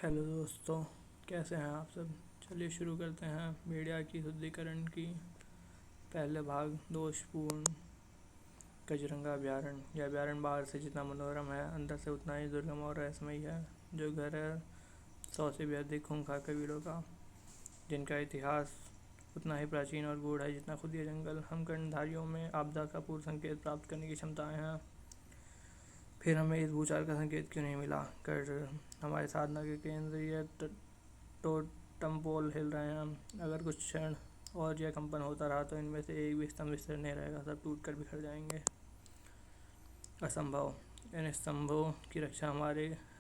Hello दोस्तों, कैसे हैं आप सब। चलिए शुरू करते हैं भेड़िया की शुद्धिकरण की पहले भाग दोषपूर्ण कजरंगा अभयारण्य। यह अभयारण्य बाहर से जितना मनोरम है, अंदर से उतना ही दुर्गम और रहस्यमयी है। जो घर है 100 से भी अधिक खूंखार कबीलों का, जिनका इतिहास उतना ही प्राचीन और गूढ़ है जितना खुद ये जंगल। हम कर्णधारियों में आपदा का पूर्व संकेत प्राप्त करने की क्षमताएं हैं, फिर हमें इस भूचाल का संकेत क्यों नहीं मिला कर हमारे साधना के केंद्रीय टोटम पोल हिल रहे हैं। अगर कुछ क्षण और यह कंपन होता रहा तो इनमें से एक भी स्तंभ स्थिर नहीं रहेगा, सब टूट कर बिखर जाएंगे। असंभव। इन स्तंभों की रक्षा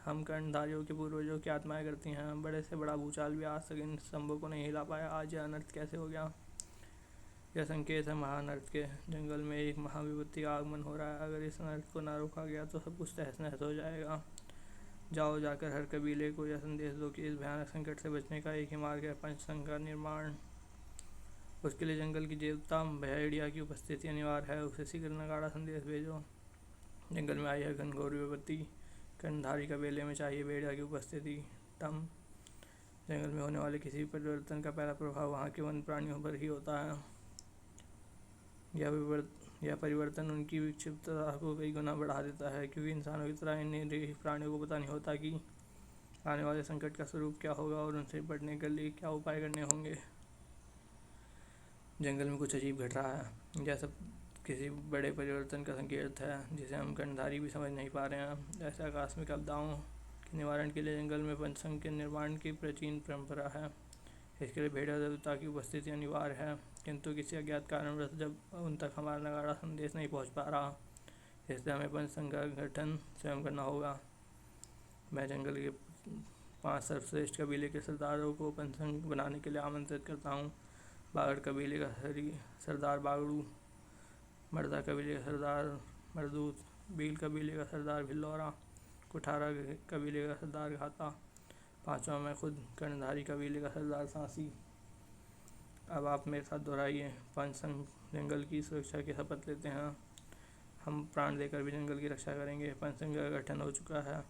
हम कर्णधारियों के पूर्वजों की आत्माएं करती हैं। बड़े से बड़ा भूचाल भी आज तक इन स्तंभों को नहीं हिला पाया। आज यह अनर्थ कैसे हो गया? यह संकेत है महाअनर्थ के। जंगल में एक महाविपत्ति का आगमन हो रहा है। अगर इस अनर्थ को न रोका गया तो सब कुछ तहस नहस हो जाएगा। जाओ, जाकर हर कबीले को यह संदेश दो कि इस भयानक संकट से बचने का एक ही मार्ग है, पंचसंघ का निर्माण। उसके लिए जंगल की देवता भेड़िया की उपस्थिति अनिवार्य है। उसे शीघ्र नगाड़ा संदेश भेजो। जंगल में आई है घनघोर विपत्ति। कर्णधारी कबीले में चाहिए भेड़िया की उपस्थिति। टम। जंगल में होने वाले किसी भी परिवर्तन का पहला प्रभाव वहाँ के वन प्राणियों पर ही होता है। यह परिवर्तन उनकी विक्षिप्तता को कई गुना बढ़ा देता है, क्योंकि इंसानों की तरह इन निरीह प्राणियों को पता नहीं होता कि आने वाले संकट का स्वरूप क्या होगा और उनसे निपटने के लिए क्या उपाय करने होंगे। जंगल में कुछ अजीब घट रहा है। यह सब किसी बड़े परिवर्तन का संकेत है, जिसे हम कर्णधारी भी समझ नहीं पा रहे हैं। ऐसे आकस्मिक आपदाओं के निवारण के लिए जंगल में पंचसंघ के निर्माण की प्राचीन परंपरा है। इसके लिए भेड़िया देवता की उपस्थिति अनिवार्य है, किंतु किसी अज्ञात कारणवश जब उन तक हमारा नगाड़ा संदेश नहीं पहुंच पा रहा, इसलिए हमें पंचसंघ का गठन स्वयं करना होगा। मैं जंगल के 5 सर्वश्रेष्ठ कबीले के सरदारों को पंचसंघ बनाने के लिए आमंत्रित करता हूँ। बागड़ कबीले का सरदार बागड़ू, मर्दा कबीले का सरदार मरदूत, भील कबीले का सरदार भिल्लौरा, कुठारा कबीले का सरदार घाता, पांचवा मैं खुद कर्णधारी कबीले का सरदार सांसी। अब आप मेरे साथ दोहराइए। पंचसंघ जंगल की सुरक्षा की शपथ लेते हैं। हम प्राण देकर भी जंगल की रक्षा करेंगे। पंचसंघ का गठन हो चुका है।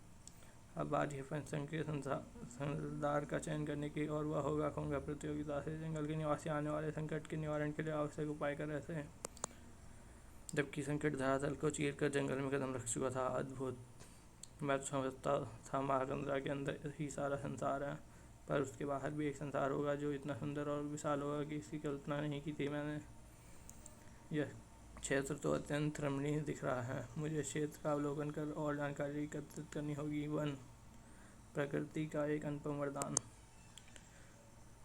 अब बात है पंचसंघ के सरदार का चयन करने की, और वह होगा खूंगा प्रतियोगिता से। जंगल के निवासी आने वाले संकट के निवारण के लिए आवश्यक उपाय कर रहे थे, जबकि संकट धरातल को चीर कर जंगल में कदम रख चुका था। अद्भुत। मैं तो समझता था महाकंदरा के अंदर ही सारा संसार है, पर उसके बाहर भी एक संसार होगा जो इतना सुंदर और विशाल होगा कि इसकी कल्पना नहीं की थी मैंने। यह क्षेत्र तो अत्यंत रमणीय दिख रहा है। मुझे क्षेत्र का अवलोकन कर और जानकारी एकत्रित करनी होगी। वन प्रकृति का एक अनुपम वरदान।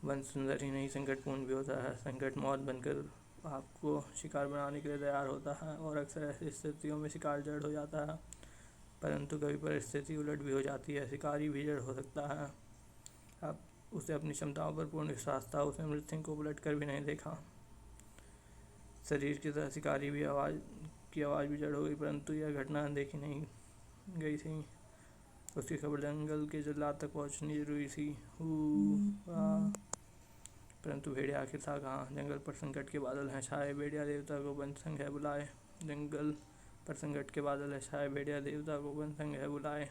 वन सुंदर ही नहीं, संकटपूर्ण भी होता है। संकट मौत बनकर आपको शिकार बनाने के लिए तैयार होता है, और अक्सर ऐसी स्थितियों में शिकार जड़ हो जाता है। परंतु कभी परिस्थिति उलट भी हो जाती है, शिकारी भी जड़ हो सकता है। अब उसे अपनी क्षमताओं पर पूर्ण विश्वास था। उसने मृत्यु को पलट कर भी नहीं देखा। शरीर की तरह शिकारी भी आवाज़ भी जड़ हो गई, परंतु यह घटना देखी नहीं गई थी। उसकी खबर जंगल के जल्लाद तक पहुंचनी जरूरी थी। परंतु भेड़िया आखिर था कहाँ? जंगल पर संकट के बादल हैं छाए, भेड़िया देवता को पंचसंघ है बुलाए। जंगल पर संकट के बादल है छाए, भेड़िया देवता को पंचसंघ है बुलाए।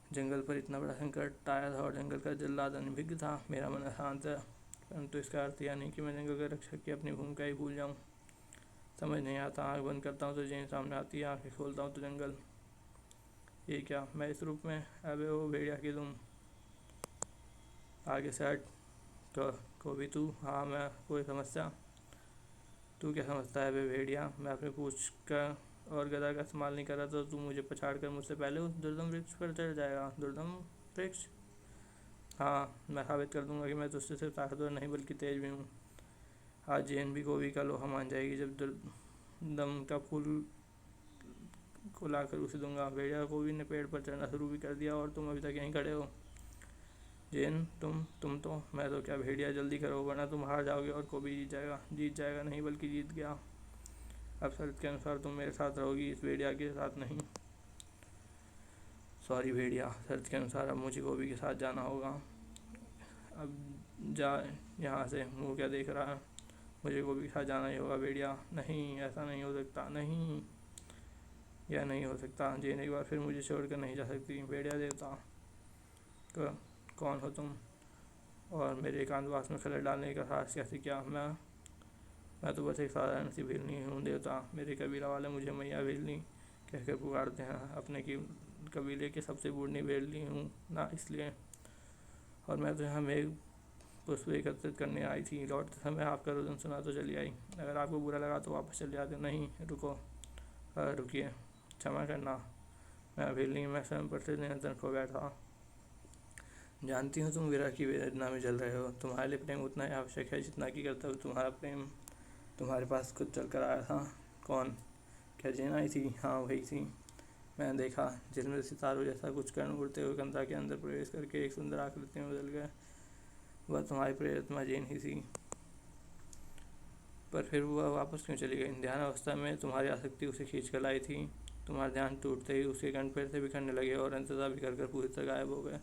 जंगल पर इतना बड़ा संकट आया था और जंगल का जल्लाद अनभिज्ञ था। मेरा मन अशांत है, परंतु इसका अर्थ यह नहीं कि मैं जंगल के रक्षक की अपनी भूमिका ही भूल जाऊँ। समझ नहीं आता। आँख बंद करता हूँ तो जैन सामने आती है, आँखें खोलता हूँ तो जंगल। ये क्या, मैं इस रूप में? अबे वो भेड़िया की तुम आगे से हट। को भी तू? हाँ मैं। कोई समस्या? तू क्या समझता है बे भेड़िया? मैं अपनी पूंछ का और गदा का इस्तेमाल नहीं कर रहा तो तू मुझे पछाड़ कर मुझसे पहले उस दुर्दम वृक्ष पर चढ़ जाएगा। दुर्दम वृक्ष? हाँ, मैं साबित कर दूंगा कि मैं तुझसे सिर्फ ताकतवर नहीं बल्कि तेज भी हूँ। आज जैन भी गोभी का लोहा मान जाएगी जब दुर्दम का फूल को लाकर उसे दूंगा। भेड़िया कोवी ने पेड़ पर चढ़ना शुरू भी कर दिया, और तुम अभी तक यहीं खड़े हो। जैन तुम तो। मैं तो क्या? भेड़िया जल्दी करो, वरना तुम हार जाओगे और कोवी जीत जाएगा नहीं बल्कि जीत गया। अब शर्त के अनुसार तुम मेरे साथ रहोगी, इस भेड़िया के साथ नहीं। सॉरी भेड़िया, शर्त के अनुसार अब मुझे गोभी के साथ जाना होगा। अब जा यहाँ से। मुँह क्या देख रहा है? मुझे गोभी के साथ जाना ही होगा। भेड़िया, नहीं, ऐसा नहीं हो सकता। नहीं, यह नहीं हो सकता। जैन एक बार फिर मुझे छोड़कर नहीं जा सकती। भेड़िया देवता, कौन हो तुम, और मेरे एकांतवास में खलल डालने का साहस कैसे किया। मैं तो बस एक साधारण सी भेलनी हूँ देवता। मेरे कबीला वाले मुझे मैया भेलनी कहकर पुकारते हैं। अपने की कबीले के सबसे बूढ़ी भेलनी हूँ ना, इसलिए। और मैं तो यहाँ मेघ पुष्प एकत्रित करने आई थी। लौटते समय आपका रुदन सुना तो चली आई। अगर आपको बुरा लगा तो वापस चले जाते। नहीं, रुकिए, क्षमा करना। मैं भेलनी, मैं स्वयं पर से नियंत्रण खो बैठा। जानती हूँ तुम विरह की वेदना में जल रहे हो। तुम्हारे लिए प्रेम उतना ही आवश्यक है जितना कि कर्तव्य। तुम्हारा प्रेम तुम्हारे पास खुद चल कर आया था। कौन? क्या जैन आई थी? हाँ, वही थी। मैंने देखा जिसमें सितारों जैसा कुछ कर्ण उड़ते हुए कंधा के अंदर प्रवेश करके एक सुंदर आकृति में बदल गए। वह तुम्हारी प्रेतमा जैन ही थी। पर फिर वह वापस क्यों चली गई? ध्यान अवस्था में तुम्हारी आसक्ति उसे खींच कर लाई थी। तुम्हारा ध्यान टूटते ही उसके कण फिर से बिखरने लगे और अंततः बिखर कर पूरी तरह गायब हो गए।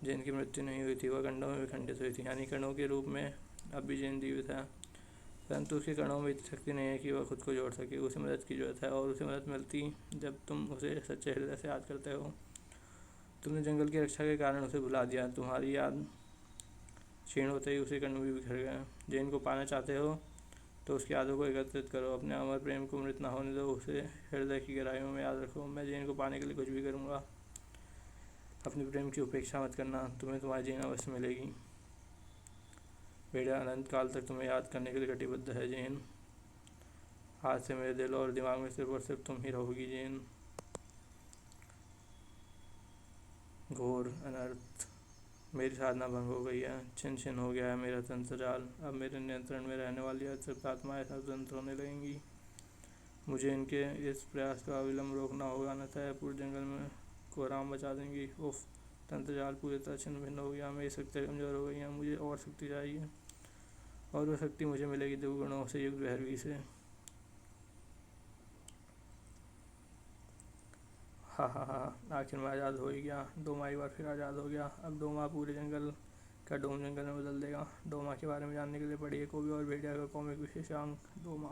जैन की मृत्यु नहीं हुई थी, वह खंडों में विखंडित हुई थी, यानी कणों के रूप में अब भी जैन जीवित है। परंतु उसके कणों में इतनी शक्ति नहीं है कि वह खुद को जोड़ सके। उसे मदद की जरूरत है, और उसे मदद मिलती जब तुम उसे सच्चे हृदय से याद करते हो। तुमने जंगल की रक्षा के कारण उसे भुला दिया। तुम्हारी याद क्षीण होते ही उसे कण भी बिखर गए। जैन को पाना चाहते हो तो उसकी यादों को एकत्रित करो। अपने अमर प्रेम को मृत न होने दो। उसे हृदय की गहराइयों में याद रखो। मैं जैन को पाने के लिए कुछ भी करूँगा। अपने प्रेम की उपेक्षा मत करना। तुम्हें तुम्हारी जैन अवश्य मिलेगी। भेड़िया अनंत काल तक तुम्हें याद करने के लिए कटिबद्ध है जैन। आज से मेरे दिल और दिमाग में सिर्फ और सिर्फ तुम ही रहोगी जैन। घोर अनर्थ। मेरी साधना भंग हो गई है। छिन छिन हो गया है मेरा तंत्र जाल। अब मेरे नियंत्रण में रहने वाली अतृप्त आत्माएं स्वतंत्र होने लगेंगी। मुझे इनके इस प्रयास का अविलंब रोकना होगा, अन्यथा यह पूरे जंगल में कोहराम मचा देंगी। उफ, तंत्र जाल पूरी तरह छिन्न भिन्न हो गया। मेरी शक्तियाँ कमजोर हो गई हैं। मुझे और शक्ति चाहिए, और वह शक्ति मुझे मिलेगी दुर्गुणों से युक्त भैरवी से। हा हा हा, आखिर मैं आज़ाद हो ही गया। डोमा एक बार फिर आज़ाद हो गया। अब डोमा पूरे जंगल का डोम जंगल में बदल देगा। डोमा के बारे में जानने के लिए पढ़िए कोबी और भेड़िया का कॉमिक विशेषांक डोमा।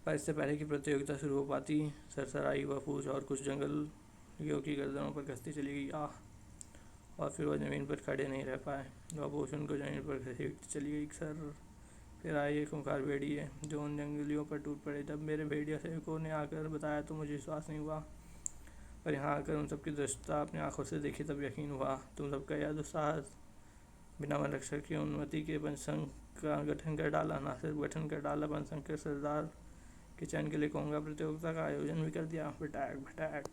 पर इससे पहले कि प्रतियोगिता शुरू हो पाती, सरसराई व पूछ और कुछ जंगलियों की गर्दनों पर कसती चली गई। और फिर वह ज़मीन पर खड़े नहीं रह पाए। वह पूछ उनको ज़मीन पर घसीटती चली गई। सर फिर आए एक खूंखार भेड़िए जो उन जंगलियों पर टूट पड़े। जब मेरे भेड़िया सेवकों ने आकर बताया तो मुझे विश्वास नहीं हुआ, पर यहाँ आकर उन सबकी दृष्टता अपनी आंखों से देखी तब यकीन हुआ। तुम सबका यह दुस्साहस बिना वन रक्षक की अनुमति के पंचसंघ का गठन कर डाला। न सिर्फ गठन कर डाला, पंचसंघ के सरदार के चयन के लिए कोंगा प्रतियोगिता का आयोजन भी कर दिया। भटैक भटैक।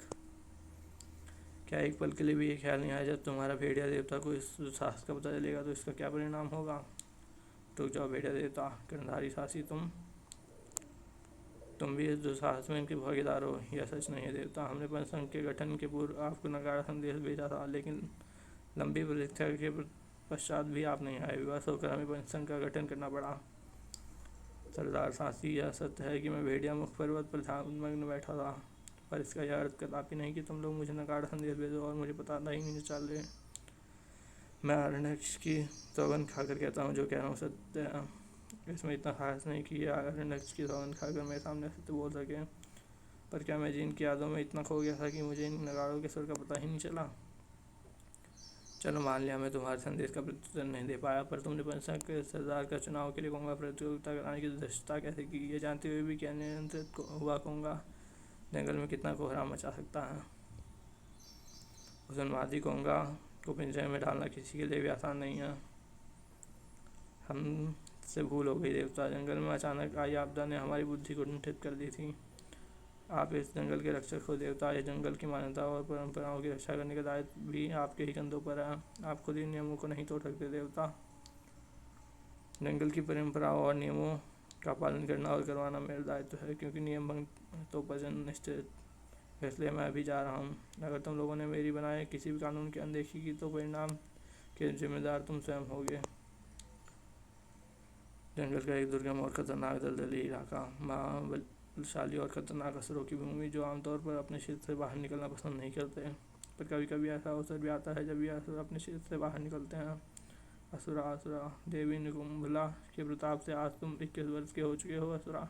क्या एक पल के लिए भी ये ख्याल नहीं आया जब तुम्हारा भेड़िया देवता को इस दुस्साहस का पता चलेगा तो इसका क्या परिणाम होगा? रुक जाओ भेड़िया देवता, कर्णधारी साहसी तुम भी इस दुस्साहस में इनके भागीदार हो। यह सच नहीं है देवता। हमने पंचसंघ के गठन के पूर्व आपको नकारा संदेश भेजा था, लेकिन लंबी प्रतीक्षा के पश्चात भी आप नहीं आए। विवश होकर हमें पंचसंघ का गठन करना पड़ा। सरदार सांसी, यह सत्य है कि मैं भेड़िया मुख पर्वत पर ध्यानमग्न बैठा था, पर इसका यह अर्थ कदापि नहीं कि तुम लोग मुझे नकारा संदेश भेजो और मुझे पता नहीं चले। मैं अरण्यक्ष की सौगंध खाकर कहता हूँ, जो कह रहा हूँ सत्य है। इसमें इतना खास नहीं कि यह अरण्यक्ष की सौगंध खाकर मेरे सामने सत्य बोल सके, पर क्या मैं जिन की यादों में इतना खो गया था कि मुझे इन नगाड़ों के सुर का पता ही नहीं चला। चलो मान लिया मैं तुम्हारे संदेश का प्रत्युत्तर नहीं दे पाया, पर तुमने पंचसंघ के सरदार का चुनाव के लिए कोंगा प्रतियोगिता कराने की धृष्टता कैसे की? ये जानते हुए भी क्या नियंत्रित हुआ कोंगा जंगल में कितना कोहराम मचा सकता है? उस उन्मादी कोंगा को पिंजरे में डालना किसी के लिए भी आसान नहीं है। हमसे भूल हो गई देवता। जंगल में अचानक आई आपदा ने हमारी बुद्धि को कुंठित कर दी थी। आप इस जंगल के रक्षक हो देवता। इस जंगल की मान्यता और परंपराओं की रक्षा करने का दायित्व भी आपके ही कंधों पर है। आप खुद इन नियमों को नहीं तोड़ सकते देवता। जंगल की परंपराओं और नियमों का पालन करना और करवाना मेरा दायित्व है, क्योंकि नियम भंग तो भजन निश्चित। इसलिए मैं अभी जा रहा हूँ। अगर तुम लोगों ने मेरी बनाए किसी भी कानून की अनदेखी की तो परिणाम के जिम्मेदार तुम स्वयं होगे। जंगल का एक दुर्गम और खतरनाक दलदली इलाका, महाबलशाली और खतरनाक असुरों की भूमि, जो आमतौर पर अपने क्षेत्र से बाहर निकलना पसंद नहीं करते, पर कभी कभी ऐसा अवसर भी आता है जब ये असुर अपने क्षेत्र से बाहर निकलते हैं। असुरा देवी निकुंभला के प्रताप से आज तुम 21 वर्ष के हो चुके हो असुरा।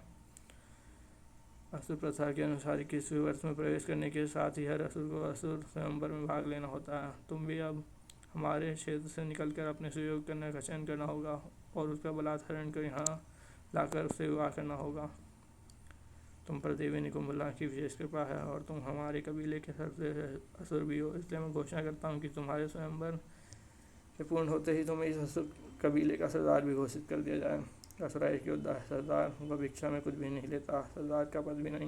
असुर प्रथा के अनुसार 21वें वर्ष में प्रवेश करने के साथ ही हर असुर को असुर स्वयंवर में भाग लेना होता है। तुम भी अब हमारे क्षेत्र से निकलकर अपने सुयोग कन्या का चयन करना होगा और उसका बलात्कार कर यहाँ लाकर उससे विवाह करना होगा। तुम पर देवी निकुंभला की विशेष कृपा है और तुम हमारे कबीले के सबसे असुर भी हो, इसलिए मैं घोषणा करता हूँ कि तुम्हारे स्वयंवर के पूर्ण होते ही तुम्हें इस असुर कबीले का सरदार भी घोषित कर दिया जाए। असुरा एक योद्धा है, सरदार वह भिक्षा में कुछ भी नहीं लेता, सरदार का पद भी नहीं।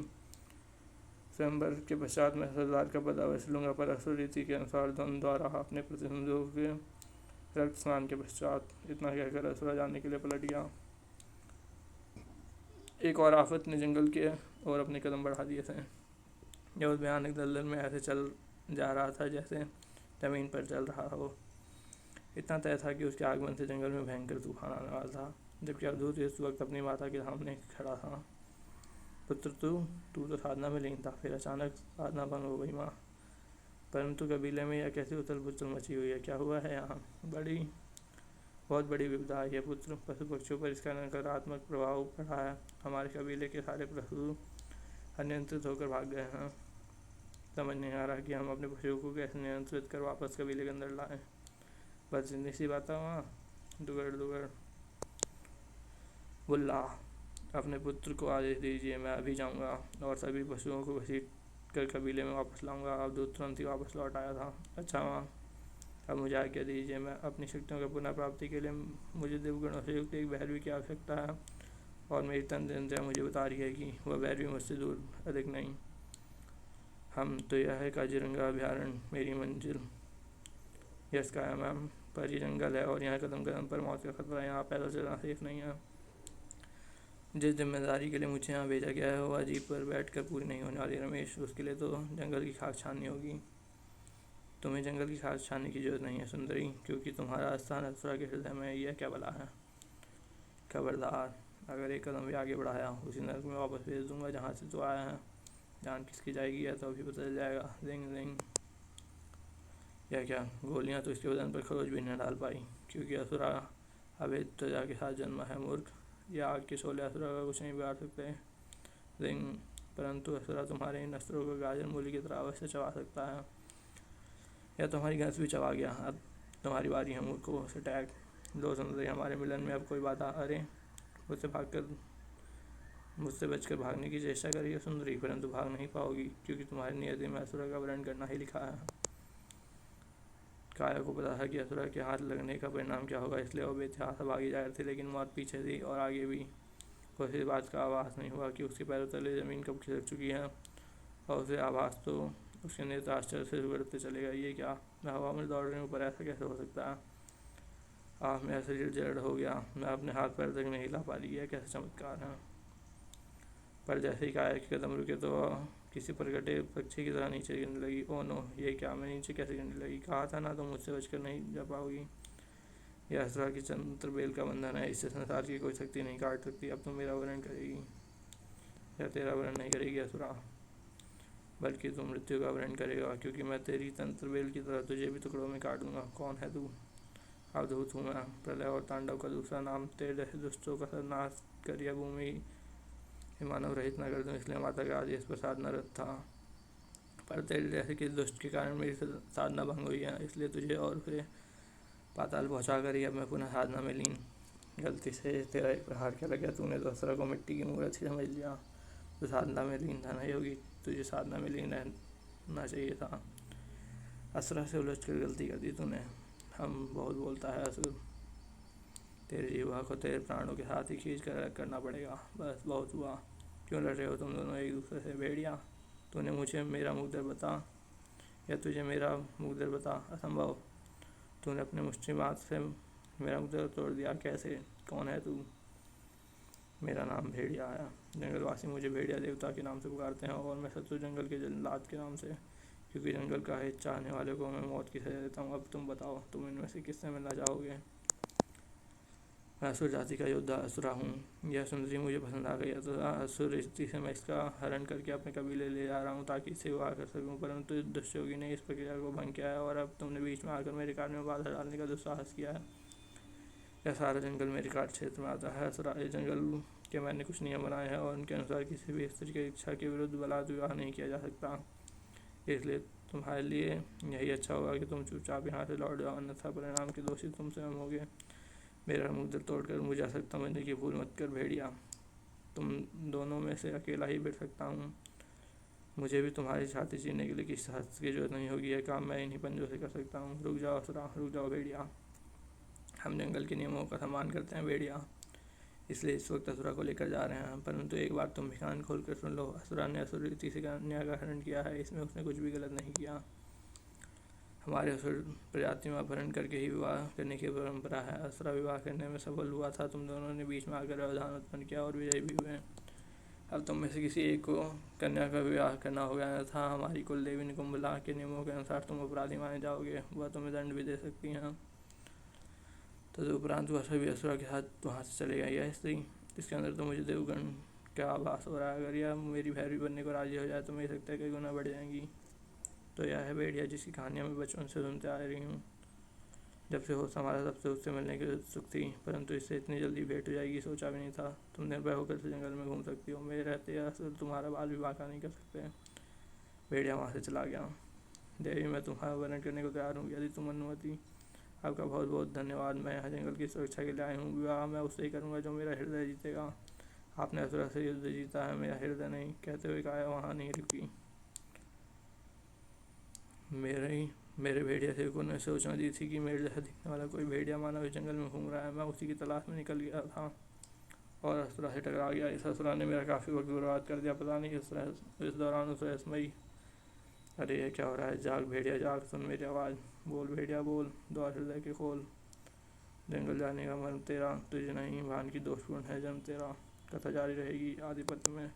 स्वयंवर के पश्चात मैं सरदार का पद अवश्य लूंगा, पर असुर रीति के अनुसार द्वंद्व द्वारा अपने प्रतिद्वंदियों के रक्त स्नान के पश्चात। इतना कहकर असुरा जाने के लिए पलट गया। एक और आफत ने जंगल के और अपने कदम बढ़ा दिए थे। यह उस भयानक दलदल में ऐसे चल जा रहा था जैसे जमीन पर चल रहा हो। इतना तय था कि उसके आगमन से जंगल में भयंकर तूफान आने वाला था। जबकि अवधूत इस वक्त अपनी माता के सामने खड़ा था। पुत्र तू तो साधना में लीन था, फिर अचानक साधना भंग हो गई माँ। परंतु कबीले में यह कैसी उथल पुथल मची हुई है, क्या हुआ है यहाँ? बहुत बड़ी विपदा आई है पुत्र। पशु पक्षियों पर इसका नकारात्मक प्रभाव पड़ा है। हमारे कबीले के सारे पशु अनियंत्रित होकर भाग गए हैं। समझ नहीं आ रहा कि हम अपने पशुओं को कैसे नियंत्रित कर वापस कबीले के अंदर लाएं। बस जिंदगी सी बात है वहाँ। दुगड़ दुगड़ बुल्ला, अपने पुत्र को आदेश दीजिए, मैं अभी जाऊँगा और सभी पशुओं को घसीट कर कबीले में वापस लाऊंगा। अवधूत तुरंत ही वापस लौट आया था। अच्छा माँ, अब मुझे आज्ञा दीजिए, मैं अपनी शक्तियों की पुनः प्राप्ति के लिए मुझे देवगणों से युक्त एक भैरवी की आवश्यकता है और मेरी तंत्र मुझे बता रही है कि वह भैरवी मुझसे दूर अधिक नहीं। हम तो यह है काजीरंगा अभ्यारण्य मेरी मंजिल। यस का है मैम, पर ये जंगल है और यहाँ कदम कदम पर मौत का खतरा है। यहाँ पैदल चलना सेफ नहीं है। जिस जिम्मेदारी के लिए मुझे यहाँ भेजा गया है वह जीप पर बैठकर पूरी नहीं होने वाली रमेश। उसके लिए तो जंगल की खाक छाननी होगी। तुम्हें जंगल की खाक छानने की जरूरत नहीं है सुंदरी, क्योंकि तुम्हारा स्थान असुरा के हृदय में। यह क्या बला है? खबरदार, अगर एक कदम भी आगे बढ़ाया उसी नरक में वापस भेज दूंगा जहाँ से तो आया है। जान किसकी जाएगी यह तो अभी पता चल जाएगा। जिंग जिंग। यह क्या? गोलियाँ तो इसके बदन पर खरोच भी नहीं डाल पाई, क्योंकि असुरा अभेद त्वचा के साथ जन्मा है। मूर्ख, यह आग के शोले असुरा का कुछ नहीं बिगाड़ सकते। जिंग। परंतु असुरा तुम्हारे इन अस्त्रों को गाजर मूली की तरह अवश्य चबा सकता है। यह तुम्हारी गैस भी चबा गया। अब तुम्हारी बारी है मूर्खों से टैग। लो सुंदरी, हमारे मिलन में अब कोई बाधा? अरे मुझसे बचकर भागने की चेष्टा करिए सुंदरी, परंतु भाग नहीं पाओगी, क्योंकि तुम्हारी नियति में असुरा का वर्ण करना ही लिखा है। काया को पता था कि असुरा के हाथ लगने का परिणाम क्या होगा, इसलिए वो बेतहासा से भागी जा रही थी, लेकिन मौत पीछे थी और आगे भी। उसे इस बात का आभास नहीं हुआ कि उसके पैरों तले जमीन कब खिसक चुकी है, और उसे आभास तो उसके नेत्र आश्चर्य से उगड़ते चलेगा। ये क्या? मैं हवा में दौड़ रही हूँ, पर ऐसा कैसे हो सकता है? मेरा शरीर जड़ हो गया, मैं अपने हाथ पैर तक नहीं हिला पा रही है। कैसे चमत्कार है। पर जैसे ही काया के कदम रुके तो किसी प्रकटे पक्षी की तरह नीचे गिरने लगी। ओ नो, ये क्या? मैं नीचे कैसे गिरने लगी? कहा था ना, तो मुझसे बचकर नहीं जा पाओगी। यह असुरा की चंद्रबेल का बंधन है, इससे संसार की कोई शक्ति नहीं काट सकती। अब तुम मेरा वर्ण करेगी या तेरा वर्ण नहीं करेगी असुरा, बल्कि तुम मृत्यु का वर्ण करेगा, क्योंकि मैं तेरी तंत्रबेल की तरह तुझे भी टुकड़ों में काट दूंगा। कौन है तू? अवधूत हूँ मैं, प्रलय और तांडव का दूसरा नाम। तेरे जैसे दुष्टों का नाश कर यह भूमि मानव रहित न कर दूँ, इसलिए माता का आदेश पर साधना रत था। पर तेरे जैसे किस दुष्ट के कारण मेरी साधना भंग हुई है, इसलिए तुझे और उसे पाताल पहुँचा कर ही अब मैं पुनः साधना में लीन। गलती से तेरा एक प्रहार क्या लग गया? तूने तो असुरा को मिट्टी की मूर्त ही समझ लिया। तो साधना में लीन था नहीं होगी, तुझे साधना में लीन रहना चाहिए था। असुरा से उलझ कर गलती कर दी तूने। हम बहुत बोलता है असुर, तेरे जीवा को तेरे प्राणों के साथ ही खींच कर अलग करना पड़ेगा। बस बहुत हुआ। क्यों लड़ रहे हो तुम दोनों एक दूसरे से? भेड़िया, तूने मुझे मेरा मुकद्दर बता या तुझे मेरा मुकद्दर बता। असंभव, तूने अपने मुष्टि मात से मेरा मुकद्दर तोड़ दिया। कैसे? कौन है तू? मेरा नाम भेड़िया है। जंगलवासी मुझे भेड़िया देवता के नाम से पुकारते हैं और मैं शत्रु जंगल के जल्लाद के नाम से, क्योंकि जंगल का हित चाहने वाले को मैं मौत की सजा देता हूँ। अब तुम बताओ, तुम इनमें से किससे मिलना चाहोगे? मैं असुर जाति का योद्धा असुरा हूँ। यह सुंदरी मुझे पसंद आ गई। असुर स्त्री से मैं इसका हरण करके अपने कबीले ले जा रहा हूँ ताकि इससे विवाह कर सकूँ, परंतु दुष्योगी ने इस प्रक्रिया को भंग किया है और अब तुमने बीच में आकर मेरे कार्य में बाधा डालने का दुस्साहस किया है। यह सारा जंगल मेरे कार्य क्षेत्र में आता है। असुरा, इस जंगल कि मैंने कुछ नियम बनाए हैं और उनके अनुसार किसी भी स्त्री की इच्छा के विरुद्ध बलात् विवाह नहीं किया जा सकता। इसलिए तुम्हारे लिए यही अच्छा होगा कि तुम चुपचाप यहाँ से लौट जाओ, अन्यथा परिणाम के दोषी तुम स्वयं होगे। मेरा मुँह दिल तोड़कर मुझे आसक्त समझने की भूल मत कर भेड़िया। तुम दोनों में से अकेला ही बैठ सकता हूँ। मुझे भी तुम्हारी छाती छीनने के लिए किसी हस्त की जरूरत नहीं होगी। यह काम मैं इन्हीं पंजों से कर सकता हूँ। रुक जाओ असुरा, रुक जाओ भेड़िया। हम जंगल के नियमों का सम्मान करते हैं भेड़िया, इसलिए इस वक्त असुरा को लेकर जा रहे हैं। परंतु एक बात तुम भी कान खोल कर सुन लो। असुरा ने असुर रीति से कन्या का हरण किया है, इसमें उसने कुछ भी गलत नहीं किया। हमारे असुर प्रजाति में अपहरण करके ही विवाह करने की परंपरा है। असुरा विवाह करने में सफल हुआ था। तुम दोनों ने बीच में आकर व्यवधान उत्पन्न किया और विजयी भी हुए। अब तुम में से किसी एक को कन्या का विवाह करना होगा, अन्यथा हमारी कुल देवी निकुंभला के नियमों के अनुसार तुम अपराधी माने जाओगे। वह तुम्हें दंड भी दे सकती हैं। तदुपरांत वह सभी असुरा के साथ वहाँ से चले गए। यह स्त्री, इसके अंदर तो मुझे देवगण का आभास हो रहा है। अगर यह मेरी भैरवी बनने को राजी हो जाए तो मेरी शक्तियाँ कई गुना बढ़ जाएंगी। तो यह है भेड़िया, जिसकी कहानियाँ मैं बचपन से सुनते आ रही हूँ। जब से होश संभाला तब से उससे मिलने की उत्सुक थी, परंतु इससे इतनी जल्दी भेंट हो जाएगी सोचा भी नहीं था। तुम निर्भय होकर से जंगल में घूम सकती हो, मेरे रहते असुर तुम्हारा बाल विवाह का नहीं कर सकते। भेड़िया वहाँ से चला गया। देवी, मैं तुम्हारा वर्णन करने को तैयार हूँ, यदि तुम अनुमति। आपका बहुत बहुत धन्यवाद। मैं यहाँ जंगल की सुरक्षा के लिए आई हूँ। विवाह मैं उससे ही करूँगा जो मेरा हृदय जीतेगा। आपने असुरा से युद्ध जीता है, मेरा हृदय नहीं। कहते हुए काया वहाँ नहीं रुकी। मेरे भेड़िया सेवकों ने सूचना दी थी कि मेरे जैसा दिखने वाला कोई भेड़िया मानव इस जंगल में घूम रहा है। मैं उसी की तलाश में निकल गया था और असुरा से टकरा गया। इस असुरा ने मेरा काफ़ी वक्त बर्बाद कर दिया। पता नहीं इस दौरान उस रहस्यमयी। अरे ये क्या हो रहा है? जाग भेड़िया जाग, सुन मेरी आवाज़। बोल भेड़िया बोल, द्वार हृदय के खोल। जंगल जाने का मर्म तेरा, तुझे नहीं भान की दोषपूर्ण है जन्म तेरा। कथा जारी रहेगी आदिपत्र में।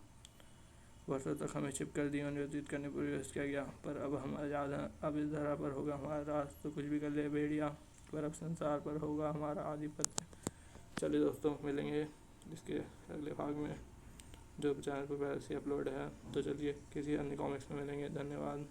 वर्षों तक हमें छिप कर जीवन व्यतीत करने पर विवश किया गया, पर अब हम आज़ाद हैं। अब इस धरा पर होगा हमारा राज, तो कुछ भी कर ले भेड़िया, पर अब संसार पर होगा हमारा आधिपत्य। चलिए दोस्तों, मिलेंगे इसके अगले भाग में, जो चैनल पर पहले से अपलोड है। तो चलिए किसी अन्य कॉमिक्स में मिलेंगे। धन्यवाद।